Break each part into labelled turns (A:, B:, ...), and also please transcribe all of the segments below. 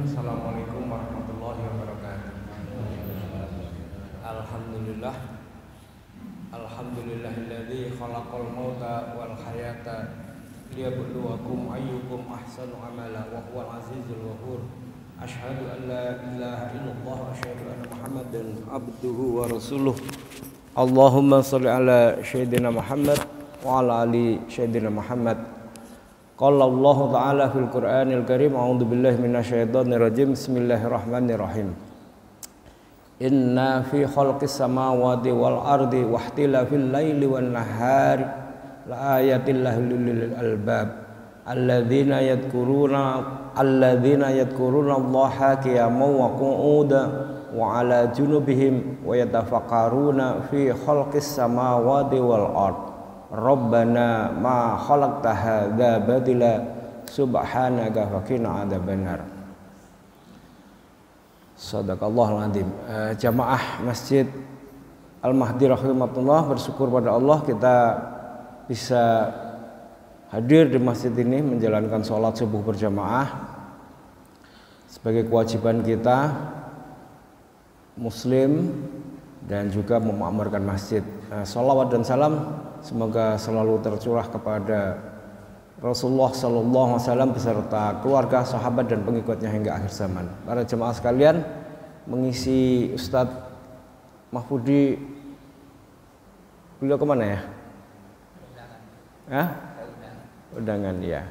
A: Assalamualaikum warahmatullahi wabarakatuh. Alhamdulillah. Alhamdulillahilladzi khalaqal mauta wal hayata liyabluwakum ayyukum ahsanu amala wa huwal azizul ghafur. Asyhadu an la ilaha illallah wa asyhadu anna Muhammadan abduhu wa rasuluh. Allahumma shalli ala sayyidina Muhammad wa ala ali sayyidina Muhammad. Qala Allah Ta'ala fil Qur'anil Karim, a'udzu billahi minasyaitonir rajim. Bismillahirrahmanirrahim. Inna fi khalqis samawati wal ardi wa ikhtilafil laili wan nahari la ayatil lil albab alladzina yadhkuruna Allaha qiyaman wa qu'udan wa 'ala junubihim wa yatafakkaruna fi khalqis samawati wal ardi Rabbana ma khalaqta hadza batila subhanaka faqina adzabannar. Shadaqallahul azim. Jamaah Masjid Al-Mahdi rahimatullah, bersyukur pada Allah kita bisa hadir di masjid ini menjalankan sholat subuh berjamaah sebagai kewajiban kita muslim dan juga memakmurkan masjid. Shalawat dan salam semoga selalu tercurah kepada Rasulullah Sallallahu Alaihi Wasallam beserta keluarga, sahabat dan pengikutnya hingga akhir zaman. Para jemaah sekalian, mengisi Ustadz Mahfudi, beliau kemana ya? Undangan ya.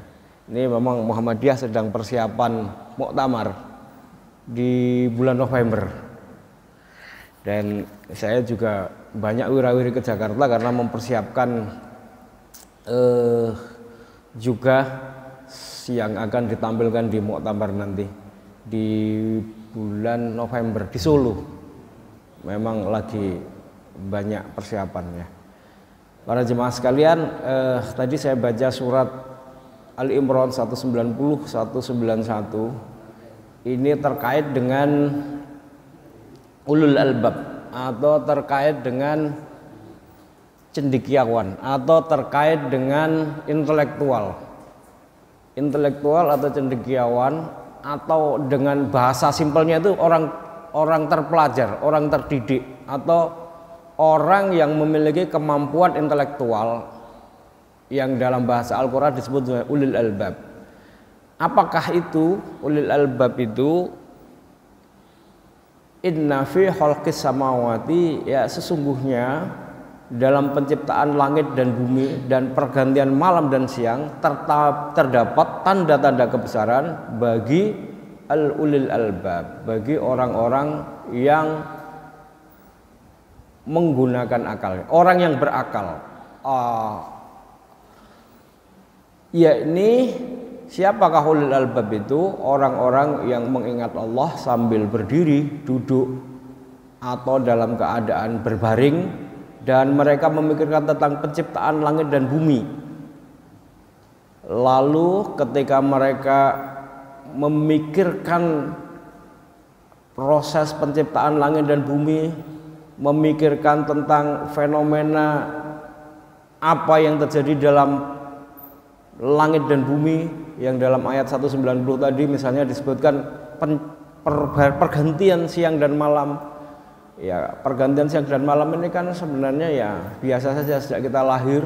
A: Ini memang Muhammadiyah sedang persiapan muktamar di bulan November. Dan saya juga banyak wirawiri ke Jakarta karena mempersiapkan juga yang akan ditampilkan di muktamar nanti di bulan November di Solo. Memang lagi banyak persiapannya. Para jemaah sekalian, tadi saya baca surat Al-Imran 190 191. Ini terkait dengan ulul albab atau terkait dengan cendekiawan atau terkait dengan intelektual atau cendekiawan, atau dengan bahasa simpelnya itu orang terpelajar, orang terdidik, atau orang yang memiliki kemampuan intelektual yang dalam bahasa Al-Quran disebut sebagai ulul albab. Apakah itu ulul albab itu? Inna fi khalqis samawati, ya sesungguhnya dalam penciptaan langit dan bumi dan pergantian malam dan siang terdapat tanda-tanda kebesaran bagi al-ulil albab, bagi orang-orang yang menggunakan akal, orang yang berakal. Yakni siapakah ulul albab itu? Orang-orang yang mengingat Allah sambil berdiri, duduk, atau dalam keadaan berbaring, dan mereka memikirkan tentang penciptaan langit dan bumi. Lalu ketika mereka memikirkan proses penciptaan langit dan bumi, memikirkan tentang fenomena apa yang terjadi dalam langit dan bumi, yang dalam ayat 190 tadi misalnya disebutkan pergantian siang dan malam. Ya, pergantian siang dan malam ini kan sebenarnya ya biasa saja sejak kita lahir.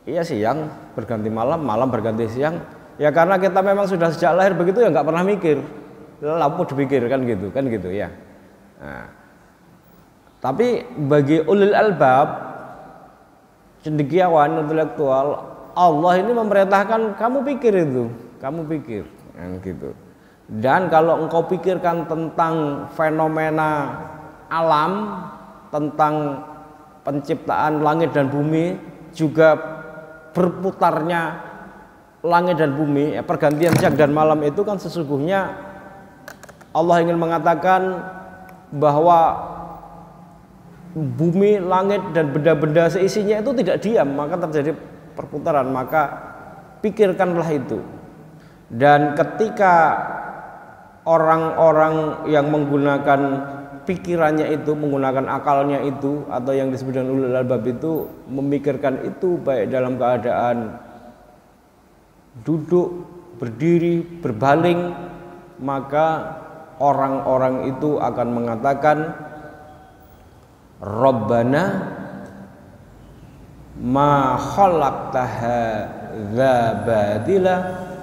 A: Iya, siang berganti malam, malam berganti siang. Ya karena kita memang sudah sejak lahir begitu, ya nggak pernah mikir. Lampu dipikir kan gitu ya. Nah, tapi bagi ulil albab, cendekiawan, intelektual, Allah ini memerintahkan kamu pikir itu, kamu pikir, kan gitu. Dan kalau engkau pikirkan tentang fenomena alam, tentang penciptaan langit dan bumi, juga berputarnya langit dan bumi, ya, pergantian siang dan malam itu kan sesungguhnya Allah ingin mengatakan bahwa bumi, langit dan benda-benda seisinya itu tidak diam, maka terjadi perputaran, maka pikirkanlah itu. Dan ketika orang-orang yang menggunakan pikirannya itu, menggunakan akalnya itu, atau yang disebut dengan ulul albab itu, memikirkan itu baik dalam keadaan duduk, berdiri, berbaling, maka orang-orang itu akan mengatakan Rabbana ma khalaqta hadza batila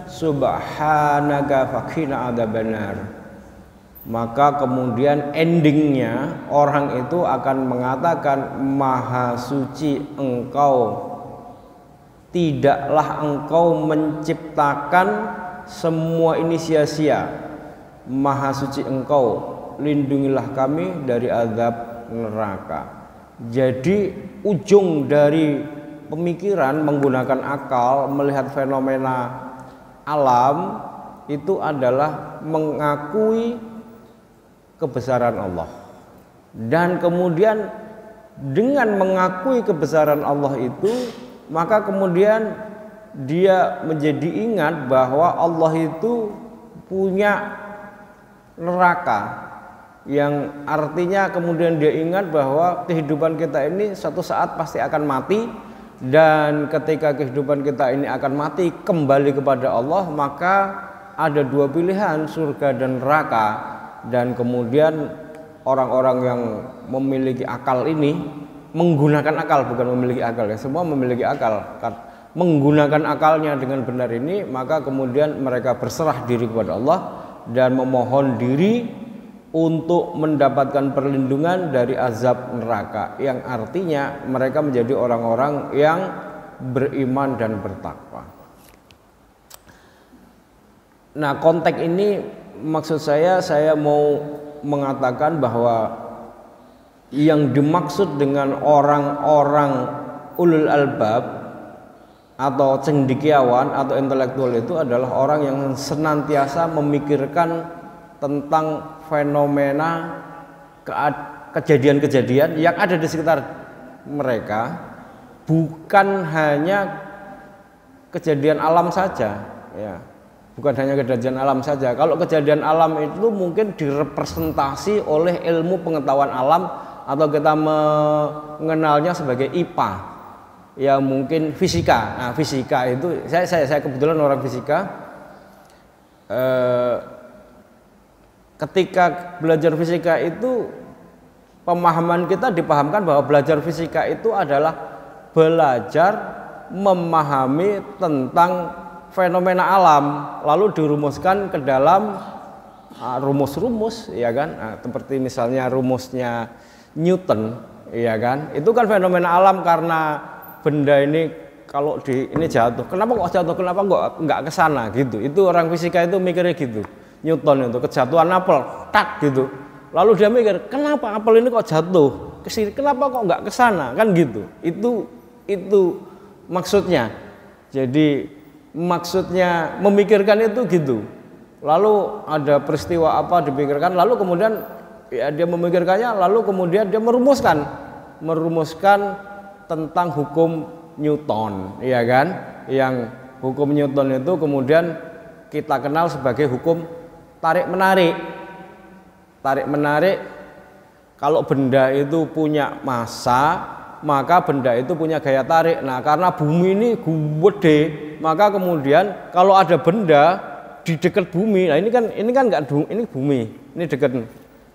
A: subhanaka faqina adzabannar. Maka kemudian endingnya orang itu akan mengatakan maha suci engkau, tidaklah engkau menciptakan semua ini sia-sia. Maha suci engkau, lindungilah kami dari azab neraka. Jadi ujung dari pemikiran menggunakan akal melihat fenomena alam itu adalah mengakui kebesaran Allah, dan kemudian dengan mengakui kebesaran Allah itu maka kemudian dia menjadi ingat bahwa Allah itu punya neraka, yang artinya kemudian dia ingat bahwa kehidupan kita ini suatu saat pasti akan mati, dan ketika kehidupan kita ini akan mati kembali kepada Allah, maka ada dua pilihan, surga dan neraka. Dan kemudian orang-orang yang memiliki akal ini menggunakan akal, bukan memiliki akal ya, semua memiliki akal, menggunakan akalnya dengan benar ini, maka kemudian mereka berserah diri kepada Allah dan memohon diri untuk mendapatkan perlindungan dari azab neraka, yang artinya mereka menjadi orang-orang yang beriman dan bertakwa. Nah, konteks ini maksud saya mau mengatakan bahwa yang dimaksud dengan orang-orang ulul albab atau cendekiawan atau intelektual itu adalah orang yang senantiasa memikirkan tentang fenomena kejadian-kejadian yang ada di sekitar mereka, bukan hanya kejadian alam saja ya. Bukan hanya kejadian alam saja. Kalau kejadian alam itu mungkin direpresentasi oleh ilmu pengetahuan alam, atau kita mengenalnya sebagai IPA, ya mungkin fisika. Nah, fisika itu saya kebetulan orang fisika. Ketika belajar fisika itu pemahaman kita dipahamkan bahwa belajar fisika itu adalah belajar memahami tentang fenomena alam, lalu dirumuskan ke dalam rumus-rumus, ya kan? Nah, seperti misalnya rumusnya Newton, ya kan? Itu kan fenomena alam, karena benda ini kalau ini jatuh, kenapa kok jatuh? Kenapa kok nggak ke sana gitu? Itu orang fisika itu mikirnya gitu. Newton itu kejatuhan apel, tak gitu. Lalu dia mikir, kenapa apel ini kok jatuh ke sini? Kenapa kok nggak ke sana? Kan gitu. Itu maksudnya. Jadi maksudnya memikirkan itu gitu. Lalu ada peristiwa apa dipikirkan, lalu kemudian ya dia memikirkannya, lalu kemudian dia merumuskan tentang hukum Newton, ya kan? Yang hukum Newton itu kemudian kita kenal sebagai hukum tarik menarik. Tarik menarik, kalau benda itu punya massa, maka benda itu punya gaya tarik. Nah, karena bumi ini gede, maka kemudian kalau ada benda di dekat bumi, nah ini kan nggak, ini bumi, ini dekat,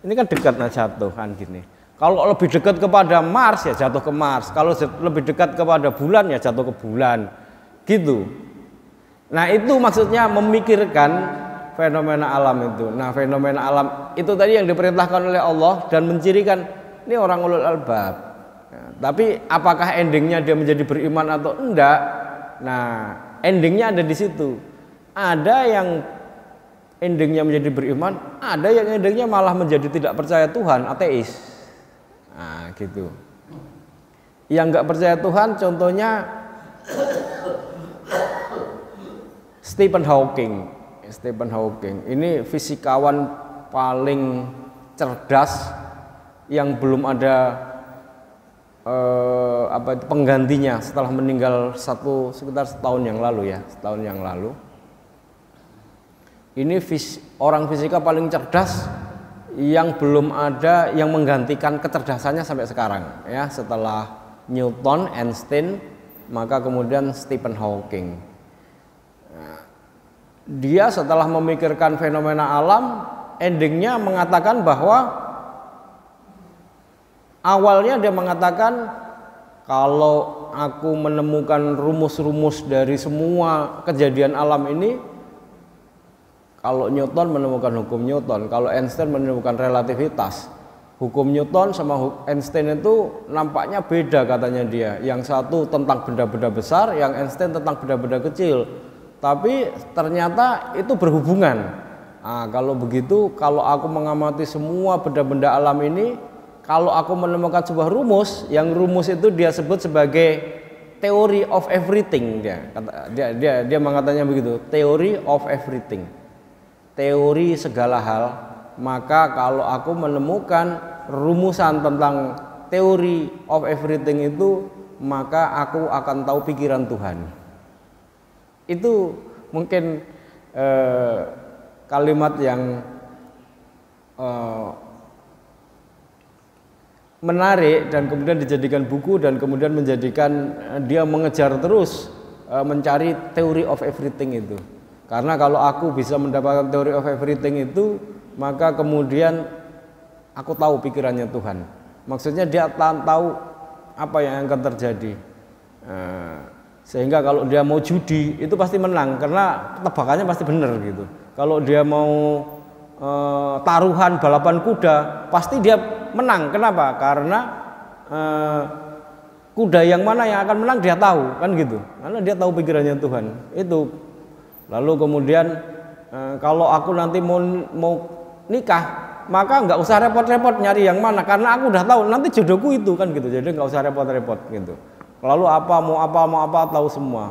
A: ini kan dekat, nah jatuh kan gini. Kalau lebih dekat kepada Mars ya jatuh ke Mars, kalau lebih dekat kepada bulan ya jatuh ke bulan, gitu. Nah, itu maksudnya memikirkan fenomena alam itu. Nah, fenomena alam itu tadi yang diperintahkan oleh Allah dan mencirikan ini orang ulul albab. Nah, tapi apakah endingnya dia menjadi beriman atau enggak? Nah, endingnya ada di situ. Ada yang endingnya menjadi beriman, ada yang endingnya malah menjadi tidak percaya Tuhan, ateis. Nah, gitu. Yang enggak percaya Tuhan contohnya Stephen Hawking. Ini fisikawan paling cerdas yang belum ada penggantinya setelah meninggal sekitar setahun yang lalu. Ini orang fisika paling cerdas yang belum ada yang menggantikan kecerdasannya sampai sekarang ya, setelah Newton, Einstein, maka kemudian Stephen Hawking. Nah, dia setelah memikirkan fenomena alam, endingnya mengatakan bahwa awalnya dia mengatakan kalau aku menemukan rumus-rumus dari semua kejadian alam ini, kalau Newton menemukan hukum Newton, kalau Einstein menemukan relativitas, hukum Newton sama Einstein itu nampaknya beda katanya dia. Yang satu tentang benda-benda besar, yang Einstein tentang benda-benda kecil. Tapi ternyata itu berhubungan. Nah, kalau begitu, kalau aku mengamati semua benda-benda alam ini, kalau aku menemukan sebuah rumus, yang rumus itu dia sebut sebagai theory of everything, dia mengatakannya begitu, theory of everything, teori segala hal. Maka kalau aku menemukan rumusan tentang theory of everything itu, maka aku akan tahu pikiran Tuhan. Itu mungkin kalimat yang menarik dan kemudian dijadikan buku dan kemudian menjadikan dia mengejar terus mencari theory of everything itu. Karena kalau aku bisa mendapatkan theory of everything itu, maka kemudian aku tahu pikirannya Tuhan. Maksudnya dia tahu apa yang akan terjadi. Sehingga kalau dia mau judi itu pasti menang karena tebakannya pasti benar gitu. Kalau dia mau taruhan balapan kuda pasti dia menang. Kenapa? Karena kuda yang mana yang akan menang dia tahu, kan gitu. Karena dia tahu pikirannya Tuhan. Itu. Lalu kemudian kalau aku nanti mau nikah, maka nggak usah repot-repot nyari yang mana, karena aku udah tahu nanti jodohku itu, kan gitu. Jadi nggak usah repot-repot gitu. Lalu mau apa tahu semua.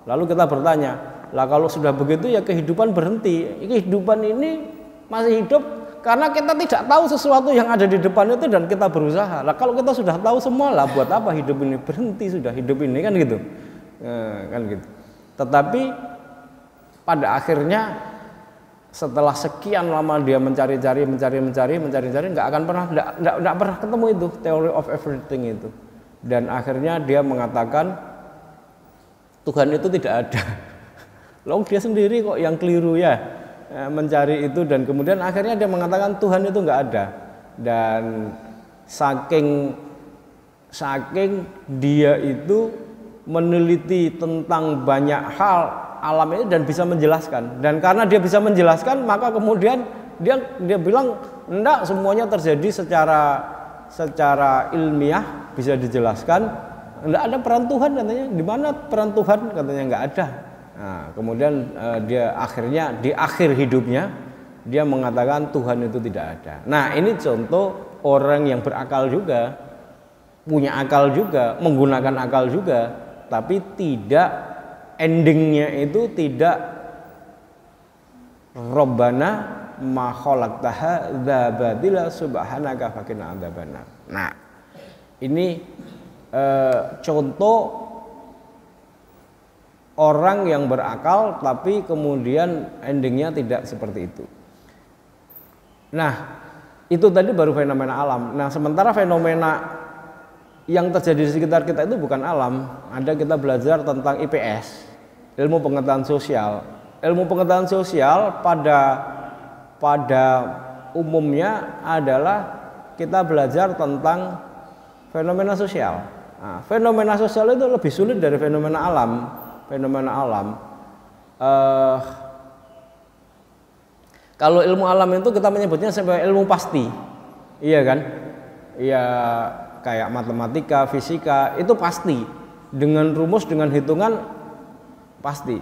A: Lalu kita bertanya, lah kalau sudah begitu ya kehidupan berhenti. Kehidupan ini masih hidup karena kita tidak tahu sesuatu yang ada di depan itu dan kita berusaha. Lah kalau kita sudah tahu semua, lah buat apa hidup ini? Berhenti sudah hidup ini, kan gitu. Kan gitu. Tetapi pada akhirnya setelah sekian lama dia mencari-cari nggak akan pernah ketemu itu theory of everything itu. Dan akhirnya dia mengatakan Tuhan itu tidak ada. Loh, dia sendiri kok yang keliru ya mencari itu, dan kemudian akhirnya dia mengatakan Tuhan itu nggak ada. Dan saking dia itu meneliti tentang banyak hal alam ini dan bisa menjelaskan, dan karena dia bisa menjelaskan maka kemudian dia bilang enggak, semuanya terjadi secara ilmiah bisa dijelaskan, enggak ada peran Tuhan katanya. Di mana peran Tuhan katanya? Enggak ada. Nah, kemudian dia akhirnya di akhir hidupnya dia mengatakan Tuhan itu tidak ada. Nah, ini contoh orang yang berakal juga, punya akal juga, menggunakan akal juga, tapi tidak, endingnya itu tidak Rabbana ma khalaqtaha dzabadila subhanaka faqina adzabannar. Nah, ini contoh orang yang berakal tapi kemudian endingnya tidak seperti itu. Nah, itu tadi baru fenomena alam. Nah, sementara fenomena yang terjadi di sekitar kita itu bukan alam. Ada, kita belajar tentang IPS, ilmu pengetahuan sosial. Ilmu pengetahuan sosial pada umumnya adalah kita belajar tentang fenomena sosial. Nah, fenomena sosial itu lebih sulit dari fenomena alam. Fenomena alam, kalau ilmu alam itu kita menyebutnya sebagai ilmu pasti, iya kan? Iya, kayak matematika, fisika itu pasti, dengan rumus, dengan hitungan pasti.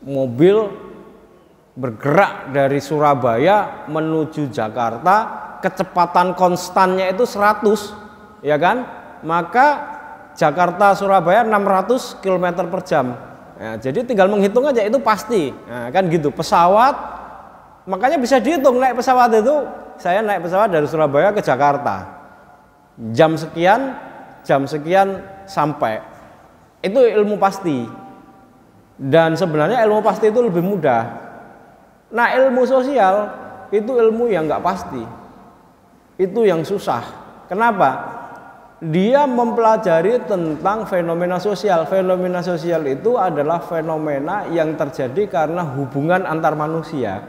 A: Mobil bergerak dari Surabaya menuju Jakarta, kecepatan konstannya itu 100, ya kan? Maka Jakarta Surabaya 600 km per jam. Nah, jadi tinggal menghitung aja, itu pasti. Nah, kan gitu. Pesawat, makanya bisa dihitung naik pesawat itu. Saya naik pesawat dari Surabaya ke Jakarta, jam sekian sampai. Itu ilmu pasti. Dan sebenarnya ilmu pasti itu lebih mudah. Nah, ilmu sosial itu ilmu yang nggak pasti. Itu yang susah. Kenapa? dia mempelajari tentang fenomena sosial. Fenomena sosial itu adalah fenomena yang terjadi karena hubungan antar manusia.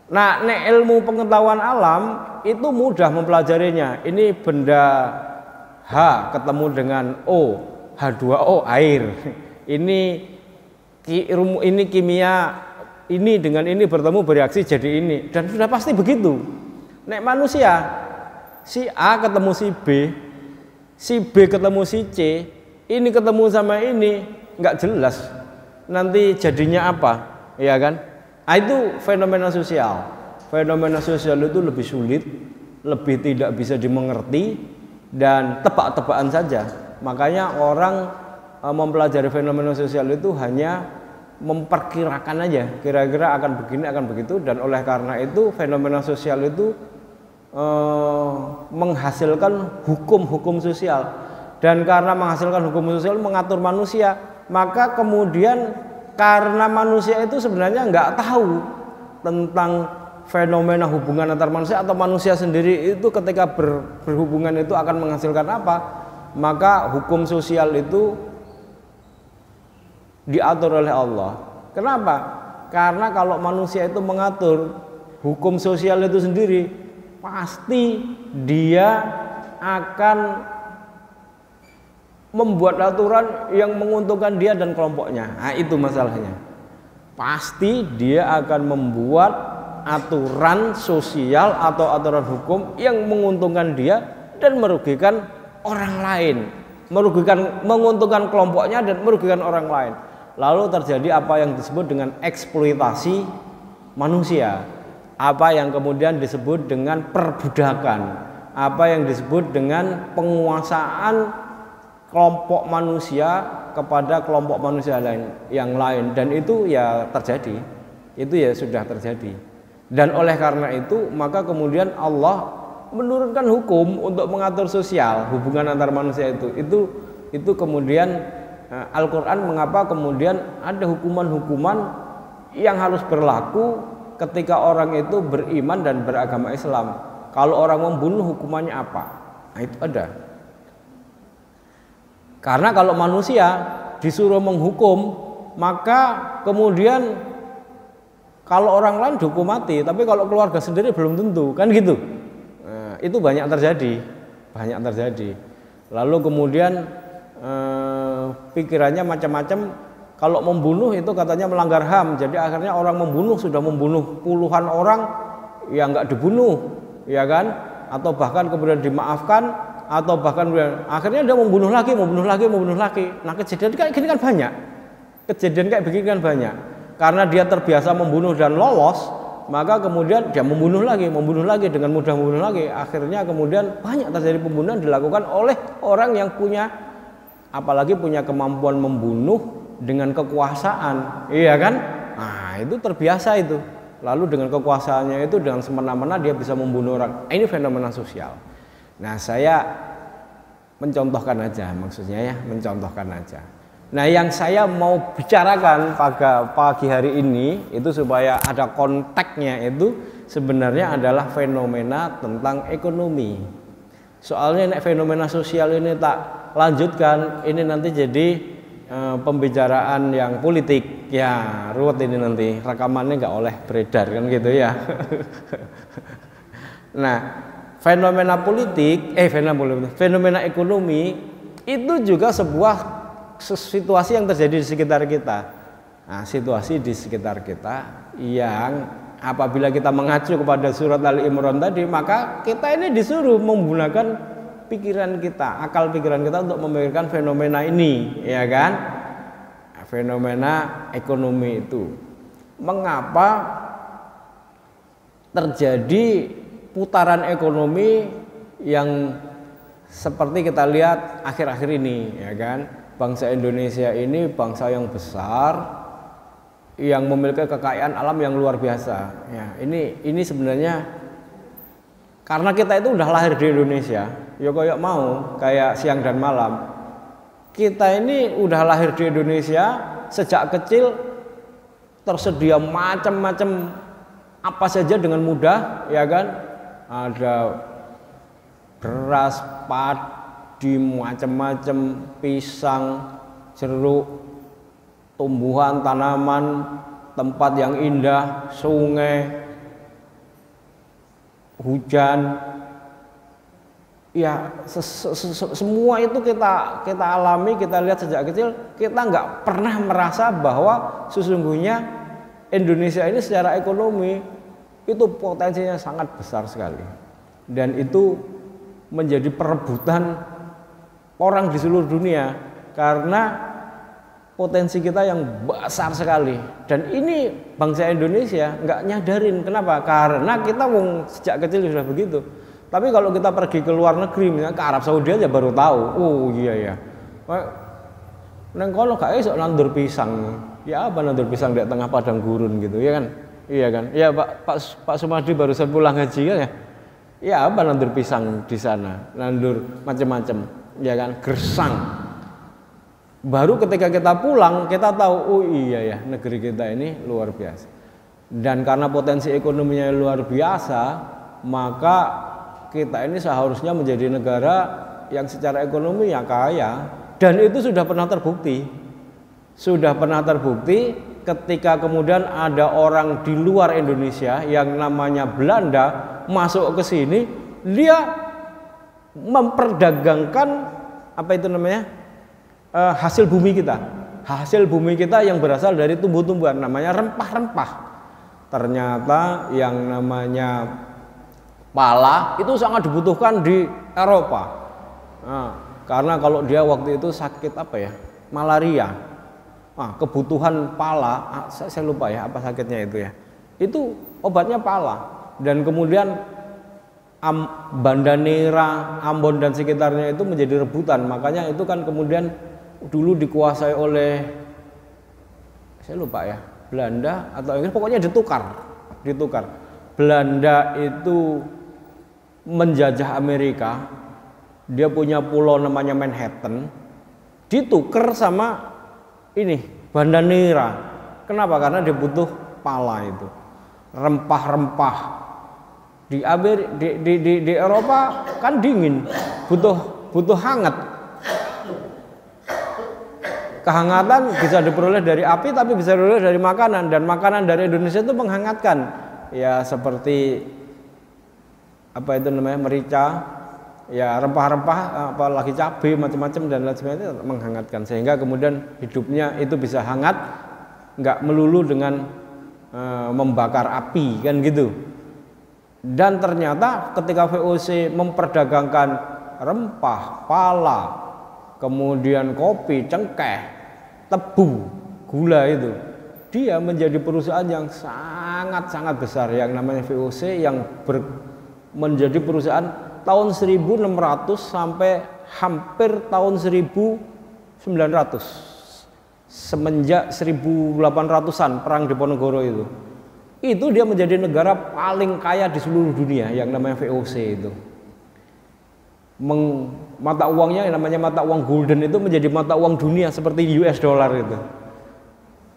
A: Nah, ilmu pengetahuan alam itu mudah mempelajarinya. Ini benda H ketemu dengan O, H2O air. Ini kimia, ini dengan ini bertemu bereaksi jadi ini, dan sudah pasti begitu. Nek manusia, si A ketemu si B ketemu si C, ini ketemu sama ini nggak jelas nanti jadinya apa, ya kan? Nah, itu fenomena sosial. Fenomena sosial itu lebih sulit, lebih tidak bisa dimengerti dan tebak-tebakan saja. Makanya orang mempelajari fenomena sosial itu hanya memperkirakan aja, kira-kira akan begini akan begitu, dan oleh karena itu fenomena sosial itu menghasilkan hukum-hukum sosial, dan karena menghasilkan hukum sosial mengatur manusia, maka kemudian karena manusia itu sebenarnya nggak tahu tentang fenomena hubungan antar manusia, atau manusia sendiri itu ketika berhubungan itu akan menghasilkan apa, maka hukum sosial itu diatur oleh Allah. Kenapa? Karena kalau manusia itu mengatur hukum sosial itu sendiri, pasti dia akan membuat aturan yang menguntungkan dia dan kelompoknya. Nah, itu masalahnya. Pasti dia akan membuat aturan sosial atau aturan hukum yang menguntungkan dia dan merugikan orang lain, menguntungkan kelompoknya dan merugikan orang lain. Lalu terjadi apa yang disebut dengan eksploitasi manusia, apa yang kemudian disebut dengan perbudakan, apa yang disebut dengan penguasaan kelompok manusia kepada kelompok manusia yang lain, dan itu ya terjadi, itu ya sudah terjadi. Dan oleh karena itu maka kemudian Allah menurunkan hukum untuk mengatur sosial, hubungan antar manusia itu kemudian Al-Quran mengapa kemudian ada hukuman-hukuman yang harus berlaku ketika orang itu beriman dan beragama Islam. Kalau orang membunuh hukumannya apa? Nah, itu ada. Karena kalau manusia disuruh menghukum, maka kemudian kalau orang lain dihukum mati, tapi kalau keluarga sendiri belum tentu, kan gitu. Nah, itu banyak terjadi. Lalu kemudian pikirannya macam-macam. Kalau membunuh itu katanya melanggar HAM, jadi akhirnya orang sudah membunuh puluhan orang yang nggak dibunuh, ya kan? Atau bahkan kemudian dimaafkan, atau bahkan akhirnya dia membunuh lagi. Nah, kejadian kayak gini kan banyak. Kejadian kayak begini kan banyak. Karena dia terbiasa membunuh dan lolos, maka kemudian dia membunuh lagi dengan mudah, membunuh lagi. Akhirnya kemudian banyak terjadi pembunuhan dilakukan oleh orang yang apalagi punya kemampuan membunuh dengan kekuasaan, iya kan? Nah, itu terbiasa itu. Lalu dengan kekuasaannya itu, dengan semena-mena dia bisa membunuh orang. Ini fenomena sosial. Nah, saya mencontohkan aja, maksudnya ya, mencontohkan aja. Nah, yang saya mau bicarakan pada pagi hari ini itu supaya ada konteksnya, itu sebenarnya adalah fenomena tentang ekonomi. Soalnya fenomena sosial ini tak lanjutkan, ini nanti jadi pembicaraan yang politik, ya ruwet ini nanti, rekamannya nggak oleh beredar kan gitu ya. Nah, fenomena ekonomi itu juga sebuah situasi yang terjadi di sekitar kita. Nah, situasi di sekitar kita yang apabila kita mengacu kepada surat Ali Imran tadi, maka kita ini disuruh menggunakan pikiran kita, akal pikiran kita untuk memikirkan fenomena ini, ya kan? Fenomena ekonomi itu. Mengapa terjadi putaran ekonomi yang seperti kita lihat akhir-akhir ini, ya kan? Bangsa Indonesia ini bangsa yang besar, yang memiliki kekayaan alam yang luar biasa. Ya, ini sebenarnya karena kita itu udah lahir di Indonesia, ya kayak siang dan malam. Kita ini udah lahir di Indonesia, sejak kecil tersedia macam-macam apa saja dengan mudah, ya kan? Ada beras, padi, macam-macam, pisang, jeruk, tumbuhan, tanaman, tempat yang indah, sungai, hujan, ya semua itu kita alami, kita lihat sejak kecil. Kita nggak pernah merasa bahwa sesungguhnya Indonesia ini secara ekonomi itu potensinya sangat besar sekali, dan itu menjadi perebutan orang di seluruh dunia karena potensi kita yang besar sekali. Dan ini bangsa Indonesia nggak nyadarin. Kenapa? Karena kita sejak kecil sudah begitu. Tapi kalau kita pergi ke luar negeri, misalnya ke Arab Saudi aja baru tahu. Oh iya ya. Neng kono gak iso nandur pisang. Ya apa nandur pisang di tengah padang gurun gitu, ya kan? Iya kan? Ya Pak Sumadi barusan pulang haji kan ya? Ya apa nandur pisang di sana, nandur macam-macam, ya kan? Gersang. Baru ketika kita pulang kita tahu, oh iya ya, negeri kita ini luar biasa. Dan karena potensi ekonominya luar biasa, maka kita ini seharusnya menjadi negara yang secara ekonomi yang kaya. Dan itu sudah pernah terbukti. Sudah pernah terbukti ketika kemudian ada orang di luar Indonesia yang namanya Belanda masuk ke sini, dia memperdagangkan apa itu namanya? Hasil bumi kita. Hasil bumi kita yang berasal dari tumbuh-tumbuhan, namanya rempah-rempah. Ternyata yang namanya pala itu sangat dibutuhkan di Eropa. Nah, karena kalau dia waktu itu sakit apa ya, malaria, kebutuhan pala, saya lupa ya apa sakitnya itu ya, itu obatnya pala. Dan kemudian Banda Neira, Ambon dan sekitarnya itu menjadi rebutan. Makanya itu kan kemudian dulu dikuasai oleh, saya lupa ya, Belanda atau Inggris, pokoknya ditukar. Belanda itu menjajah Amerika, dia punya pulau namanya Manhattan, ditukar sama ini Banda Neira. Kenapa? Karena dia butuh pala itu, rempah-rempah. Di Eropa kan dingin, butuh hangat. Kehangatan bisa diperoleh dari api, tapi bisa diperoleh dari makanan, dan makanan dari Indonesia itu menghangatkan. Ya seperti apa itu namanya, merica, ya rempah-rempah, apalagi cabai macam-macam dan lain sebagainya menghangatkan, sehingga kemudian hidupnya itu bisa hangat, nggak melulu dengan membakar api kan gitu. Dan ternyata ketika VOC memperdagangkan rempah, pala, kemudian kopi, cengkeh, tebu, gula itu, dia menjadi perusahaan yang sangat-sangat besar yang namanya VOC, yang menjadi perusahaan tahun 1600 sampai hampir tahun 1900, semenjak 1800-an perang Diponegoro itu dia menjadi negara paling kaya di seluruh dunia yang namanya VOC itu. Mata uangnya yang namanya mata uang golden itu menjadi mata uang dunia seperti US dollar itu.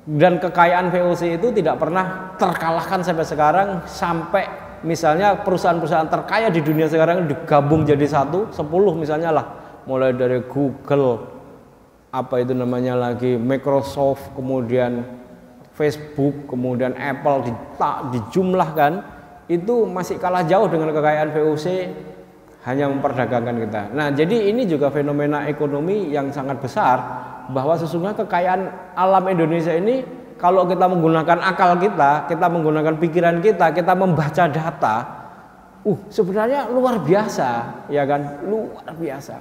A: Dan kekayaan VOC itu tidak pernah terkalahkan sampai sekarang, sampai misalnya perusahaan-perusahaan terkaya di dunia sekarang digabung jadi 10 misalnya lah, mulai dari Google, apa itu namanya lagi, Microsoft, kemudian Facebook, kemudian Apple, dijumlahkan itu masih kalah jauh dengan kekayaan VOC hanya memperdagangkan kita. Nah, jadi ini juga fenomena ekonomi yang sangat besar, bahwa sesungguhnya kekayaan alam Indonesia ini kalau kita menggunakan akal kita menggunakan pikiran kita membaca data, sebenarnya luar biasa, ya kan? Luar biasa.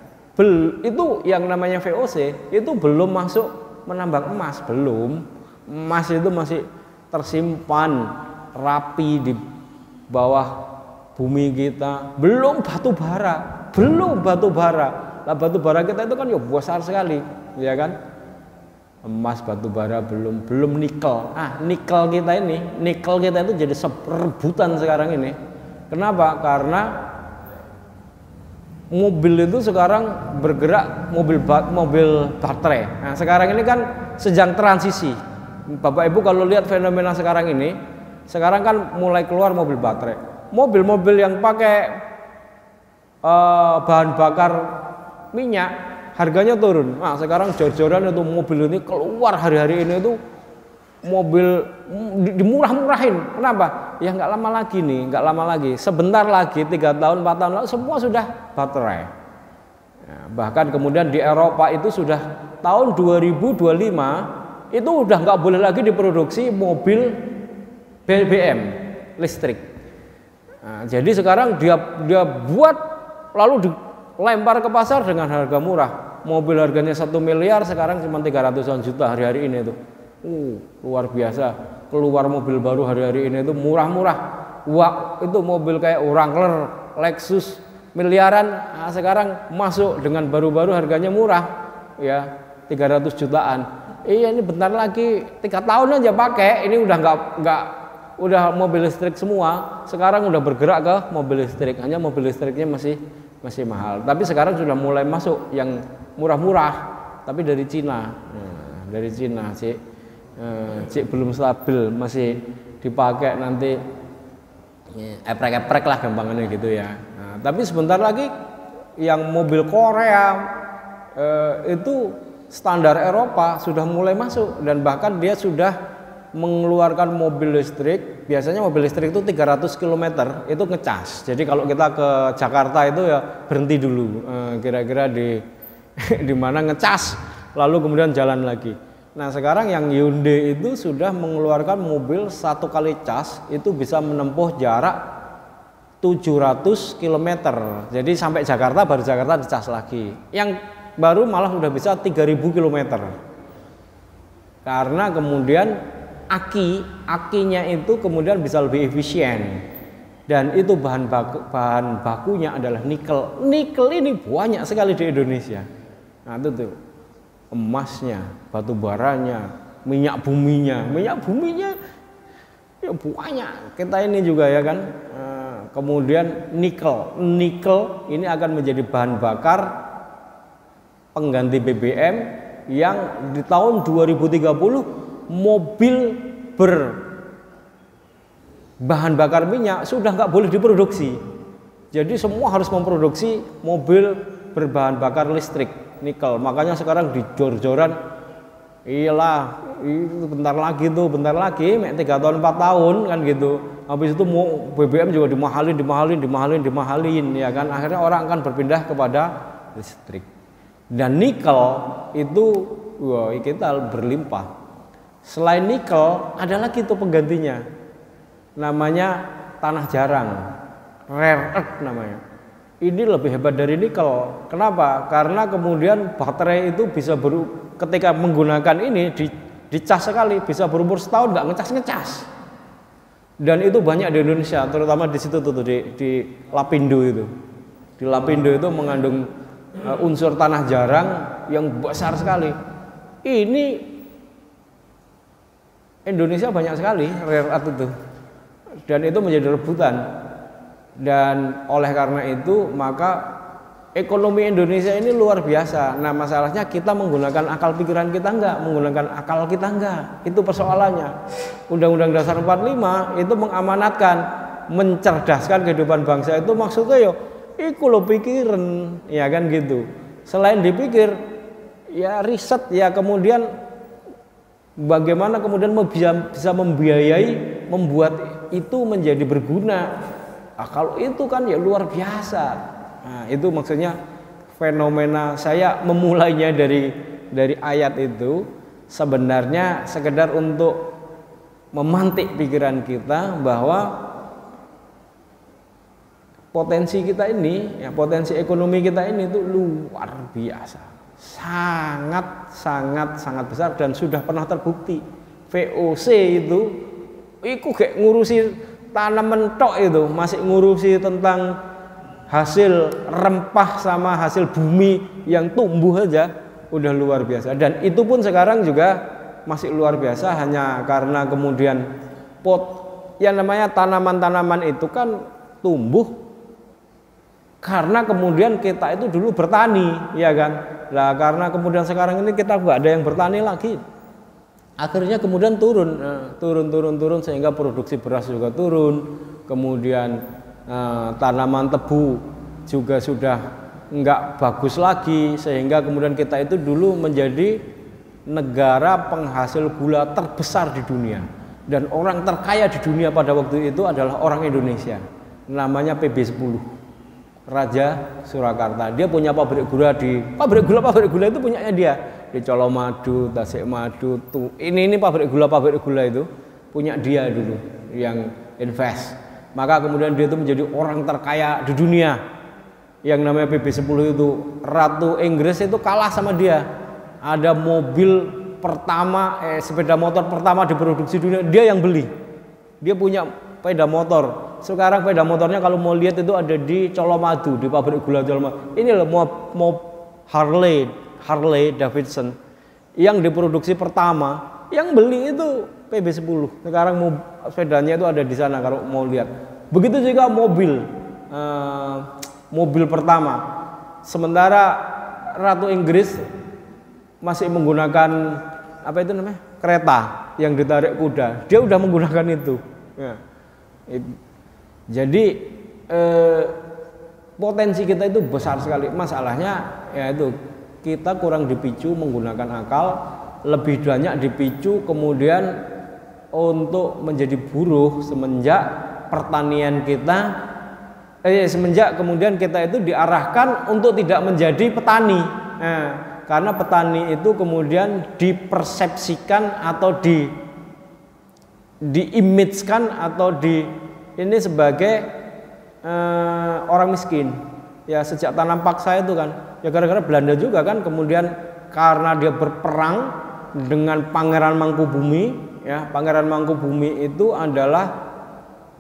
A: Itu yang namanya VOC itu belum masuk menambang emas, belum. Emas itu masih tersimpan rapi di bawah bumi kita, belum batu bara. Lah batu bara kita itu kan ya besar sekali, ya kan? Emas, batu bara belum nikel. Nikel kita itu jadi rebutan sekarang ini. Kenapa? Karena mobil itu sekarang bergerak mobil baterai. Nah, sekarang ini kan sedang transisi. Bapak Ibu kalau lihat fenomena sekarang ini, sekarang kan mulai keluar mobil baterai. Mobil-mobil yang pakai bahan bakar minyak harganya turun. Nah, sekarang jor-joran itu mobil ini keluar hari-hari ini itu mobil dimurah-murahin. Kenapa? Ya nggak lama lagi nih, nggak lama lagi. Sebentar lagi 3 tahun, 4 tahun lalu semua sudah baterai. Ya, bahkan kemudian di Eropa itu sudah tahun 2025 itu udah nggak boleh lagi diproduksi mobil BBM listrik. Nah, jadi sekarang dia buat lalu dilempar ke pasar dengan harga murah. Mobil harganya 1 miliar sekarang cuma 300-an juta hari-hari ini tuh. Luar biasa. Keluar mobil baru hari-hari ini itu murah-murah. Wah, itu mobil kayak Wrangler, Lexus miliaran. Nah, sekarang masuk dengan baru-baru harganya murah, ya 300 jutaan. Iya, ini bentar lagi 3 tahun aja pakai. Ini udah nggak udah mobil listrik semua. Sekarang udah bergerak ke mobil listrik. Hanya mobil listriknya masih mahal. Tapi sekarang sudah mulai masuk yang murah-murah. Tapi dari Cina. Nah, dari Cina sih. Cik belum stabil, masih dipakai nanti eprek-eprek lah gampangannya gitu ya. Nah, tapi sebentar lagi yang mobil Korea itu standar Eropa sudah mulai masuk dan bahkan dia sudah mengeluarkan mobil listrik. Biasanya mobil listrik itu 300 km itu ngecas. Jadi kalau kita ke Jakarta itu ya berhenti dulu, kira-kira di mana ngecas, lalu kemudian jalan lagi. Nah, sekarang yang Hyundai itu sudah mengeluarkan mobil 1 kali cas itu bisa menempuh jarak 700 km. Jadi sampai Jakarta, baru Jakarta dicas lagi. Yang baru malah sudah bisa 3000 km. Karena kemudian akinya itu kemudian bisa lebih efisien. Dan itu bahan bakunya adalah nikel. Nikel ini banyak sekali di Indonesia. Nah, itu tuh. Emasnya, batu baranya, minyak buminya ya banyak. Kita ini juga ya kan. Kemudian nikel ini akan menjadi bahan bakar pengganti BBM yang di tahun 2030 mobil berbahan bakar minyak sudah nggak boleh diproduksi. Jadi semua harus memproduksi mobil berbahan bakar listrik. Nikel, makanya sekarang di jor-joran, iyalah, itu bentar lagi, 3 tahun 4 tahun kan gitu. Habis itu mau BBM juga dimahalin, ya kan. Akhirnya orang akan berpindah kepada listrik. Dan nikel itu, wah, kita berlimpah. Selain nikel, ada lagi tuh penggantinya, namanya tanah jarang, rare earth namanya. Ini lebih hebat dari nikel. Kenapa? Karena kemudian baterai itu bisa ketika menggunakan ini dicas sekali, bisa berumur setahun nggak ngecas. Dan itu banyak di Indonesia, terutama di situ tuh di Lapindo itu. Di Lapindo itu mengandung unsur tanah jarang yang besar sekali. Ini Indonesia banyak sekali rare earth itu. Dan itu menjadi rebutan. Dan oleh karena itu maka ekonomi Indonesia ini luar biasa. Nah, masalahnya kita menggunakan akal pikiran kita enggak, menggunakan akal kita enggak. Itu persoalannya. Undang-Undang Dasar 45 itu mengamanatkan, mencerdaskan kehidupan bangsa. Itu maksudnya yo iku lo pikiran, ya kan gitu. Selain dipikir, ya riset, ya kemudian bagaimana kemudian bisa membiayai, membuat itu menjadi berguna. Nah, kalau itu kan ya luar biasa. Nah, itu maksudnya fenomena. Saya memulainya dari ayat itu sebenarnya sekedar untuk memantik pikiran kita bahwa potensi kita ini, ya potensi ekonomi kita ini itu luar biasa, sangat besar dan sudah pernah terbukti. VOC itu kayak ngurusi tanaman tok itu, masih ngurusi tentang hasil rempah sama hasil bumi yang tumbuh aja udah luar biasa. Dan itu pun sekarang juga masih luar biasa, hanya karena kemudian yang namanya tanaman-tanaman itu kan tumbuh karena kemudian kita itu dulu bertani, ya kan. Lah karena kemudian sekarang ini kita nggak ada yang bertani lagi, akhirnya kemudian turun sehingga produksi beras juga turun. Kemudian tanaman tebu juga sudah nggak bagus lagi, sehingga kemudian kita itu dulu menjadi negara penghasil gula terbesar di dunia, dan orang terkaya di dunia pada waktu itu adalah orang Indonesia, namanya PB10, Raja Surakarta. Dia punya pabrik gula pabrik gula itu punyanya dia di Colomadu, Tasikmadu tuh. Ini pabrik gula itu punya dia dulu yang invest. Maka kemudian dia itu menjadi orang terkaya di dunia. Yang namanya PB10 itu, Ratu Inggris itu kalah sama dia. Ada mobil pertama, sepeda motor pertama diproduksi dunia, dia yang beli. Dia punya sepeda motor. Sekarang sepeda motornya kalau mau lihat itu ada di Colomadu, di pabrik gula Colomadu. Ini loh mau Harley Davidson yang diproduksi pertama, yang beli itu PB10. Sekarang sepedanya itu ada di sana kalau mau lihat. Begitu juga mobil pertama. Sementara Ratu Inggris masih menggunakan apa itu namanya, kereta yang ditarik kuda, dia udah menggunakan itu. Ya. Jadi potensi kita itu besar sekali. Masalahnya ya itu, kita kurang dipicu menggunakan akal, lebih banyak dipicu kemudian untuk menjadi buruh semenjak pertanian kita, semenjak kemudian kita itu diarahkan untuk tidak menjadi petani. Karena petani itu kemudian dipersepsikan atau diimage-kan atau ini sebagai orang miskin. Ya sejak tanam paksa itu kan, ya gara-gara Belanda juga kan, kemudian karena dia berperang dengan Pangeran Mangkubumi, ya Pangeran Mangkubumi itu adalah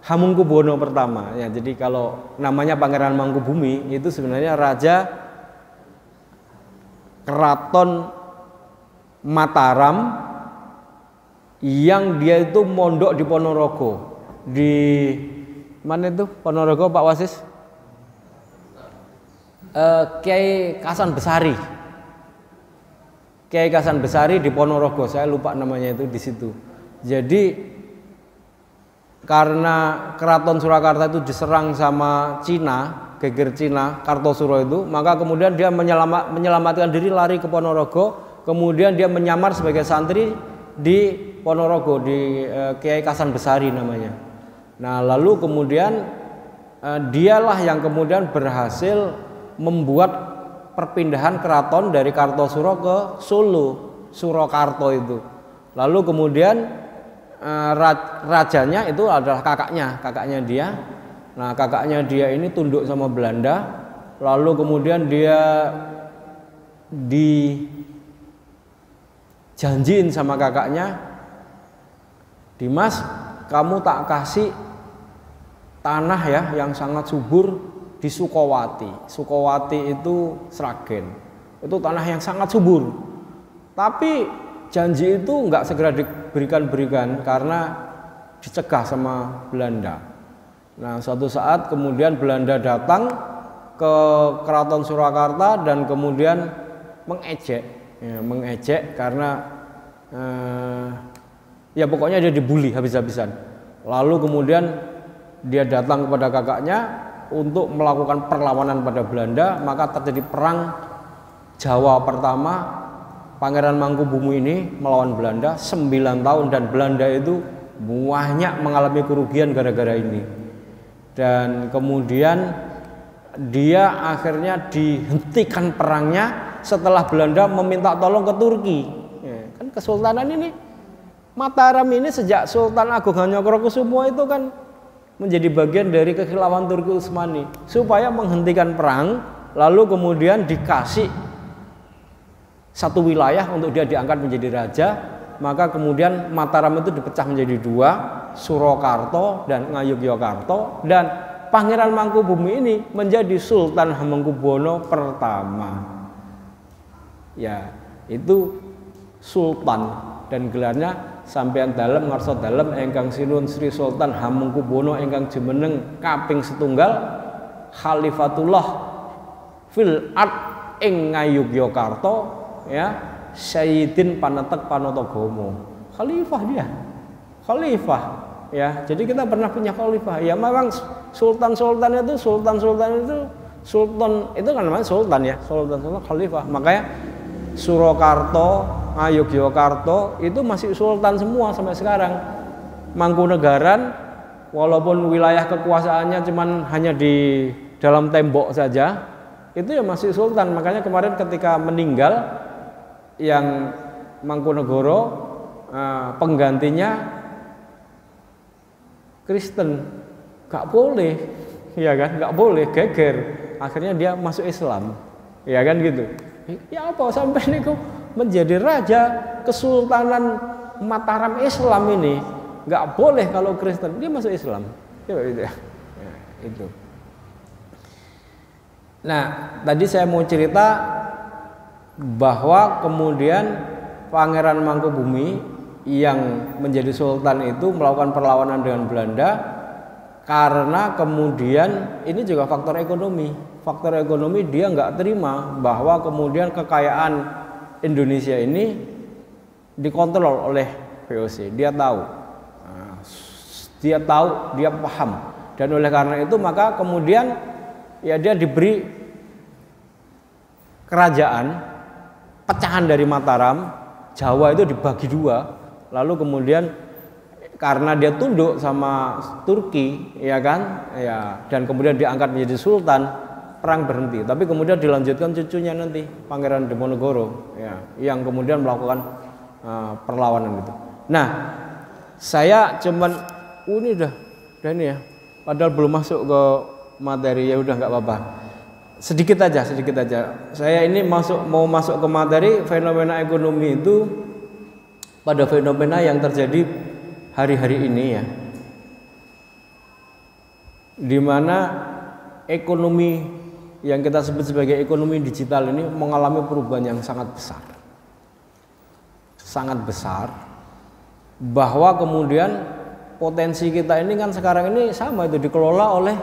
A: Hamengkubuwono pertama. Ya jadi kalau namanya Pangeran Mangkubumi itu sebenarnya raja Keraton Mataram yang dia itu mondok di Ponorogo. Di mana itu Ponorogo, Pak Wasis? Kiai Kasan Besari. Kiai Kasan Besari di Ponorogo, saya lupa namanya itu di situ. Jadi karena Keraton Surakarta itu diserang sama Cina, geger Cina, Kartosuro itu, maka kemudian dia menyelamatkan diri, lari ke Ponorogo, kemudian dia menyamar sebagai santri di Ponorogo, di Kiai Kasan Besari namanya. Nah lalu kemudian dialah yang kemudian berhasil membuat perpindahan keraton dari Kartosuro ke Solo, Surakarta itu. Lalu kemudian rajanya itu adalah kakaknya dia. Nah kakaknya dia ini tunduk sama Belanda, lalu kemudian dia dijanjiin sama kakaknya, Dimas, kamu tak kasih tanah ya yang sangat subur di Sukowati. Sukowati itu Sragen, itu tanah yang sangat subur. Tapi janji itu nggak segera diberikan karena dicegah sama Belanda. Nah suatu saat kemudian Belanda datang ke Keraton Surakarta dan kemudian mengejek karena ya pokoknya dia dibully habis-habisan. Lalu kemudian dia datang kepada kakaknya untuk melakukan perlawanan pada Belanda, maka terjadi perang Jawa pertama. Pangeran Mangkubumi ini melawan Belanda 9 tahun dan Belanda itu banyak mengalami kerugian gara-gara ini. Dan kemudian dia akhirnya dihentikan perangnya setelah Belanda meminta tolong ke Turki. Ya, kan Kesultanan ini Mataram ini sejak Sultan Agung Hanyokrokusumo itu kan menjadi bagian dari kekhilafan Turki Utsmani, supaya menghentikan perang, lalu kemudian dikasih satu wilayah untuk dia diangkat menjadi raja. Maka kemudian Mataram itu dipecah menjadi dua, Surakarta dan Ngayogyakarta, dan Pangeran Mangkubumi ini menjadi Sultan Hamengkubuwono pertama. Ya, itu Sultan dan gelarnya sampeyan dalem ngarsa dalem ingkang sinuwun Sri Sultan Hamengkubuwono ingkang jumeneng kaping setunggal Khalifatullah fil ard ing Ngayogyakarta, ya Sayyidin Panetek Panatagomo. Khalifah dia, khalifah, ya. Jadi kita pernah punya khalifah. Ya memang sultan itu Sultan itu kan namanya sultan ya, sultan khalifah. Makanya Surakarta, Yogyakarta itu masih sultan semua sampai sekarang. Mangkunegaran walaupun wilayah kekuasaannya cuman hanya di dalam tembok saja, itu ya masih sultan. Makanya kemarin ketika meninggal yang Mangkunegoro, penggantinya Kristen, gak boleh, ya kan, gak boleh, geger. Akhirnya dia masuk Islam, ya kan gitu. Ya apa sampai niku menjadi raja Kesultanan Mataram Islam ini, gak boleh kalau Kristen, dia masuk Islam, ya, itu. Nah, tadi saya mau cerita bahwa kemudian Pangeran Mangkubumi yang menjadi sultan itu melakukan perlawanan dengan Belanda karena kemudian ini juga faktor ekonomi. Faktor ekonomi dia nggak terima bahwa kemudian kekayaan Indonesia ini dikontrol oleh VOC. Dia tahu, dia paham, dan oleh karena itu maka kemudian ya dia diberi kerajaan, pecahan dari Mataram. Jawa itu dibagi dua, lalu kemudian karena dia tunduk sama Turki, ya kan, ya, dan kemudian diangkat menjadi sultan, perang berhenti. Tapi kemudian dilanjutkan cucunya nanti, Pangeran Diponegoro, ya, yang kemudian melakukan perlawanan itu. Nah, saya cuman ini udah ini ya, padahal belum masuk ke materi, ya udah nggak apa-apa. Sedikit aja. Saya ini mau masuk ke materi fenomena ekonomi itu pada fenomena yang terjadi hari-hari ini ya, di mana ekonomi yang kita sebut sebagai ekonomi digital ini mengalami perubahan yang sangat besar, bahwa kemudian potensi kita ini kan sekarang ini sama itu dikelola oleh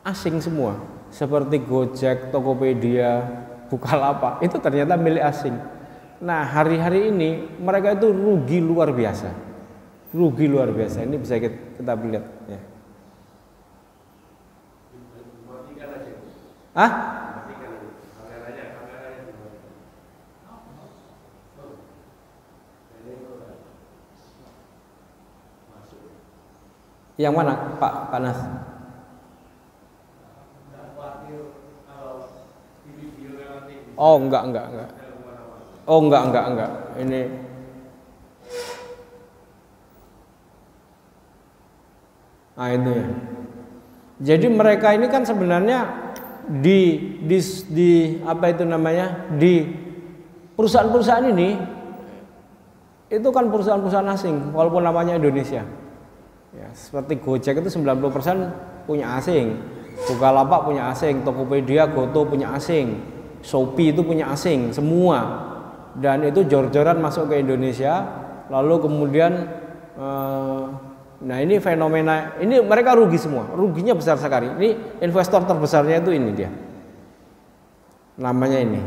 A: asing semua. Seperti Gojek, Tokopedia, Bukalapak itu ternyata milik asing. Nah, hari-hari ini mereka itu rugi luar biasa. Ini bisa kita lihat ya. Yang mana, Pak Nas? Oh, enggak. Oh, enggak. Ini itu ya. Jadi mereka ini kan sebenarnya di apa itu namanya? Di perusahaan-perusahaan ini itu kan perusahaan-perusahaan asing walaupun namanya Indonesia. Ya, seperti Gojek itu 90% punya asing. Bukalapak punya asing, Tokopedia, Goto punya asing, Shopee itu punya asing semua, dan itu jor-joran masuk ke Indonesia. Lalu kemudian nah ini fenomena ini mereka rugi semua, ruginya besar sekali. Ini investor terbesarnya itu ini dia, namanya ini.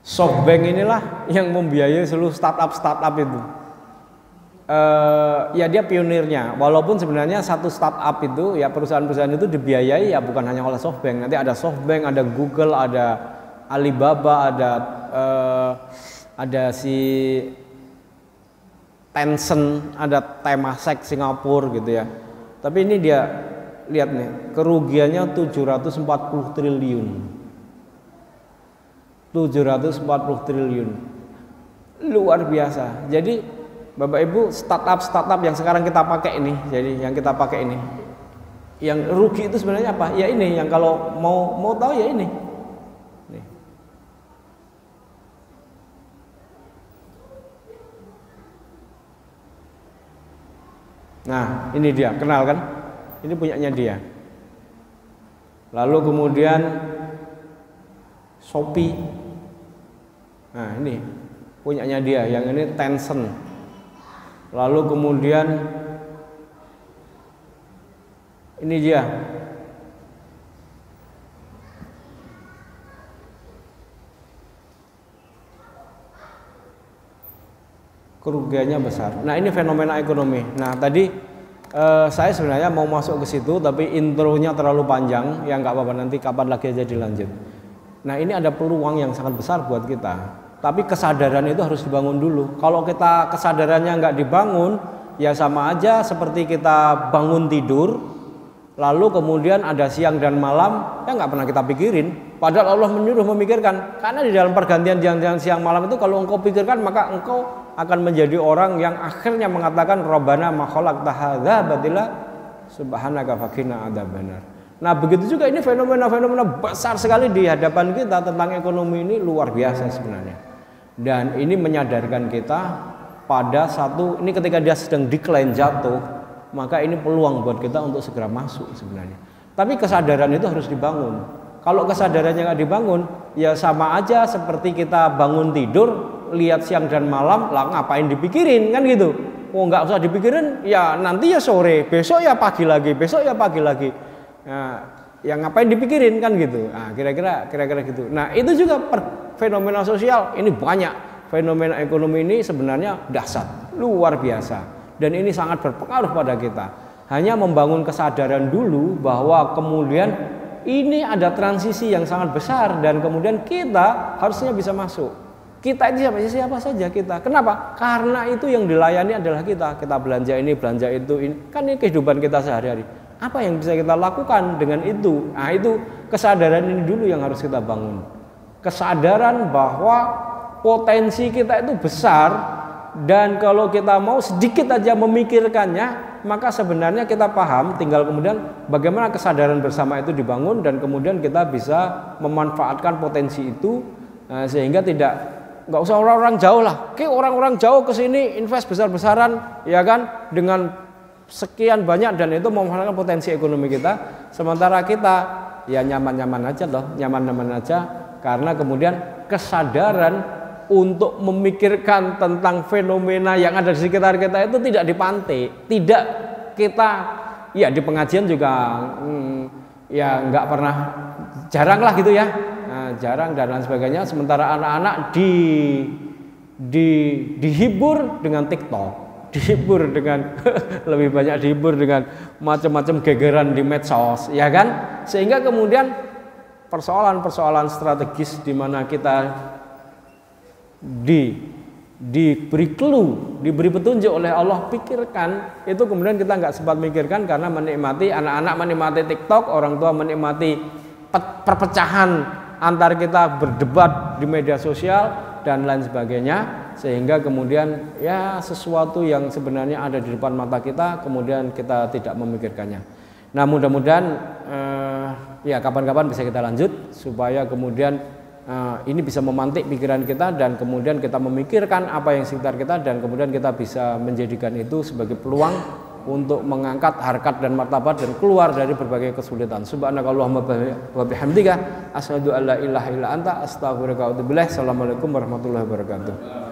A: SoftBank inilah yang membiayai seluruh startup itu. Ya dia pionirnya. Walaupun sebenarnya satu startup itu ya perusahaan-perusahaan itu dibiayai ya bukan hanya oleh SoftBank. Nanti ada SoftBank, ada Google, ada Alibaba, ada si Tencent, ada Temasek Singapura gitu ya. Tapi ini dia lihat nih, kerugiannya 740 triliun. 740 triliun, luar biasa. Jadi Bapak Ibu, startup yang sekarang kita pakai ini, jadi yang kita pakai ini, yang rugi itu sebenarnya apa? Ya ini, yang kalau mau tahu ya ini. Nih. Nah ini dia, kenal kan? Ini punyanya dia. Lalu kemudian Shopee. Nah ini punyanya dia, yang ini Tencent. Lalu kemudian ini dia, kerugiannya besar. Nah, ini fenomena ekonomi. Nah, tadi saya sebenarnya mau masuk ke situ, tapi intronya terlalu panjang. Ya nggak apa-apa, nanti kapan lagi aja dilanjut. Nah, ini ada peluang yang sangat besar buat kita. Tapi kesadaran itu harus dibangun dulu. Kalau kita kesadarannya nggak dibangun, ya sama aja seperti kita bangun tidur, lalu kemudian ada siang dan malam, ya nggak pernah kita pikirin. Padahal Allah menyuruh memikirkan. Karena di dalam pergantian siang malam itu kalau engkau pikirkan, maka engkau akan menjadi orang yang akhirnya mengatakan Rabbana ma khalaqta hadza batila subhanaka faqina adzabannar. Nah, begitu juga ini fenomena-fenomena besar sekali di hadapan kita tentang ekonomi ini, luar biasa sebenarnya. Dan ini menyadarkan kita pada satu, ini ketika dia sedang decline, jatuh, maka ini peluang buat kita untuk segera masuk sebenarnya. Tapi kesadaran itu harus dibangun. Kalau kesadarannya nggak dibangun, ya sama aja seperti kita bangun tidur, lihat siang dan malam, lah ngapain dipikirin, kan gitu. Oh, nggak usah dipikirin, ya nanti ya sore, besok ya pagi lagi, besok ya pagi lagi. Nah, yang ngapain dipikirin, kan gitu. Nah, kira-kira gitu. Nah, itu juga fenomena sosial ini banyak. Fenomena ekonomi ini sebenarnya dahsyat, luar biasa, dan ini sangat berpengaruh pada kita. Hanya membangun kesadaran dulu bahwa kemudian ini ada transisi yang sangat besar dan kemudian kita harusnya bisa masuk. Kita itu siapa saja kita. Kenapa? Karena itu yang dilayani adalah kita. Kita belanja ini, belanja itu, ini kan ini kehidupan kita sehari-hari. Apa yang bisa kita lakukan dengan itu? Nah, itu kesadaran ini dulu yang harus kita bangun. Kesadaran bahwa potensi kita itu besar, dan kalau kita mau sedikit aja memikirkannya, maka sebenarnya kita paham, tinggal kemudian bagaimana kesadaran bersama itu dibangun dan kemudian kita bisa memanfaatkan potensi itu, sehingga nggak usah orang-orang jauh lah. Oke, orang-orang jauh ke sini invest besar-besaran, ya kan, dengan sekian banyak, dan itu memanfaatkan potensi ekonomi kita. Sementara kita ya nyaman-nyaman aja loh, nyaman-nyaman aja, karena kemudian kesadaran untuk memikirkan tentang fenomena yang ada di sekitar kita itu tidak dipantik, tidak kita, ya di pengajian juga ya nggak pernah, jarang lah gitu ya, jarang dan lain sebagainya. Sementara anak-anak dihibur dengan TikTok, dihibur dengan lebih banyak dihibur dengan macam-macam gegeran di medsos, ya kan, sehingga kemudian persoalan-persoalan strategis di mana kita diberi clue, diberi petunjuk oleh Allah, pikirkan, itu kemudian kita nggak sempat mikirkan karena menikmati, anak-anak menikmati TikTok, orang tua menikmati perpecahan antar kita berdebat di media sosial dan lain sebagainya, sehingga kemudian ya sesuatu yang sebenarnya ada di depan mata kita kemudian kita tidak memikirkannya. Nah, mudah-mudahan ya kapan-kapan bisa kita lanjut supaya kemudian ini bisa memantik pikiran kita dan kemudian kita memikirkan apa yang sekitar kita dan kemudian kita bisa menjadikan itu sebagai peluang untuk mengangkat harkat dan martabat dan keluar dari berbagai kesulitan. Subhanakallahumma wa bihamdika asyhadu an la ilaha illa anta astaghfiruka wa atubu ilaik. Assalamualaikum warahmatullahi wabarakatuh.